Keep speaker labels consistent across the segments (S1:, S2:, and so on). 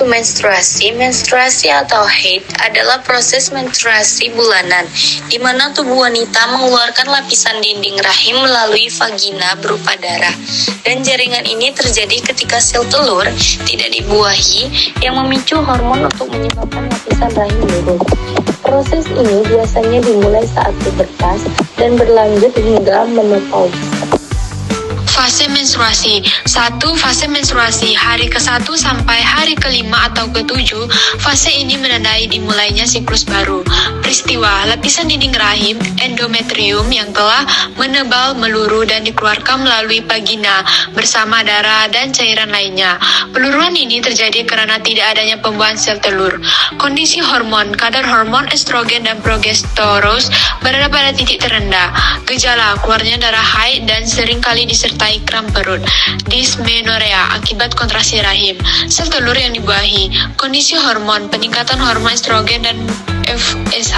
S1: itu menstruasi. Menstruasi atau haid adalah proses menstruasi bulanan, di mana tubuh wanita mengeluarkan lapisan dinding rahim melalui vagina berupa darah. Dan jaringan ini terjadi ketika sel telur tidak dibuahi yang memicu hormon untuk menyebabkan lapisan rahim turun. Proses ini biasanya dimulai saat pubertas dan berlanjut hingga menopause.
S2: Fase menstruasi. 1. Fase menstruasi. Hari ke-1 sampai hari ke-5 atau ke-7, fase ini menandai dimulainya siklus baru. Peristiwa, lapisan dinding rahim, endometrium yang telah menebal, meluruh, dan dikeluarkan melalui vagina bersama darah dan cairan lainnya. Peluruan ini terjadi karena tidak adanya pembuahan sel telur. Kondisi hormon, kadar hormon estrogen dan progesteros berada pada titik terendah. Gejala, keluarnya darah haid dan seringkali disertai kram perut. Dysmenorrhea akibat kontraksi rahim. Sel telur yang dibuahi. Kondisi hormon, peningkatan hormon estrogen dan FSH.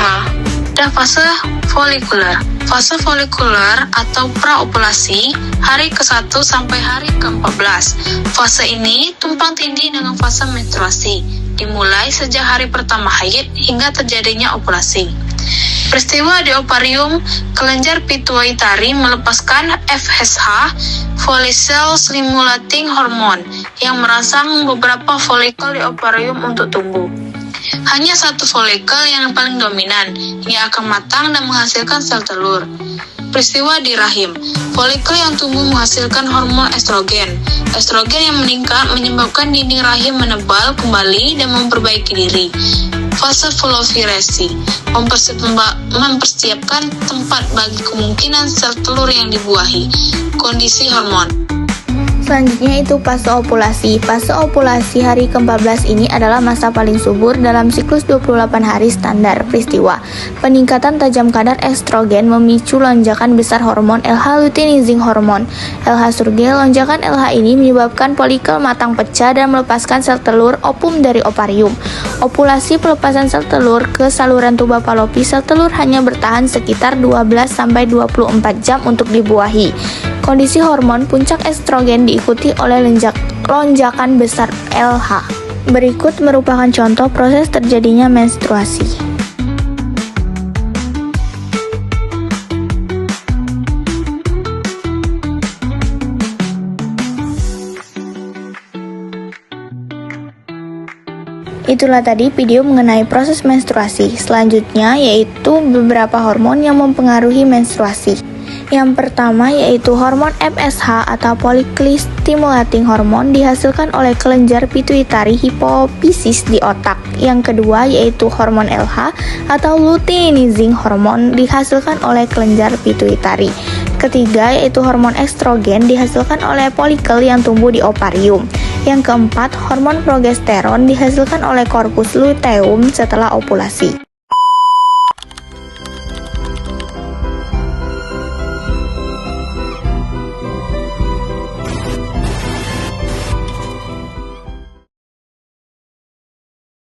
S2: Dan fase folikuler. Fase folikuler atau praovulasi, hari ke-1 sampai hari ke-14. Fase ini tumpang tindih dengan fase menstruasi, dimulai sejak hari pertama haid hingga terjadinya ovulasi. Peristiwa di ovarium, kelenjar pituitari melepaskan FSH, follicle stimulating hormone, yang merangsang beberapa folikel di ovarium untuk tumbuh. Hanya satu folikel yang paling dominan, yang akan matang dan menghasilkan sel telur. Peristiwa di rahim, folikel yang tumbuh menghasilkan hormon estrogen. Estrogen yang meningkat menyebabkan dinding rahim menebal kembali dan memperbaiki diri. Fase proliferasi, mempersiapkan tempat bagi kemungkinan sel telur yang dibuahi. Kondisi hormon.
S3: Selanjutnya itu fase ovulasi. Fase ovulasi hari ke-14 ini adalah masa paling subur dalam siklus 28 hari standar. Peristiwa, peningkatan tajam kadar estrogen memicu lonjakan besar hormon LH luteinizing hormone. LH surge. Lonjakan LH ini menyebabkan folikel matang pecah dan melepaskan sel telur ovum dari ovarium. Ovulasi, pelepasan sel telur ke saluran tuba falopis. Sel telur hanya bertahan sekitar 12-24 jam untuk dibuahi. Kondisi hormon, puncak estrogen diikuti oleh lonjakan besar LH. Berikut merupakan contoh proses terjadinya menstruasi. Itulah tadi video mengenai proses menstruasi. Selanjutnya yaitu beberapa hormon yang mempengaruhi menstruasi. Yang pertama yaitu hormon FSH atau follicle stimulating hormone dihasilkan oleh kelenjar pituitari hipofisis di otak. Yang kedua yaitu hormon LH atau luteinizing hormone dihasilkan oleh kelenjar pituitari. Ketiga yaitu hormon estrogen dihasilkan oleh folikel yang tumbuh di ovarium. Yang keempat, hormon progesteron dihasilkan oleh korpus luteum setelah ovulasi.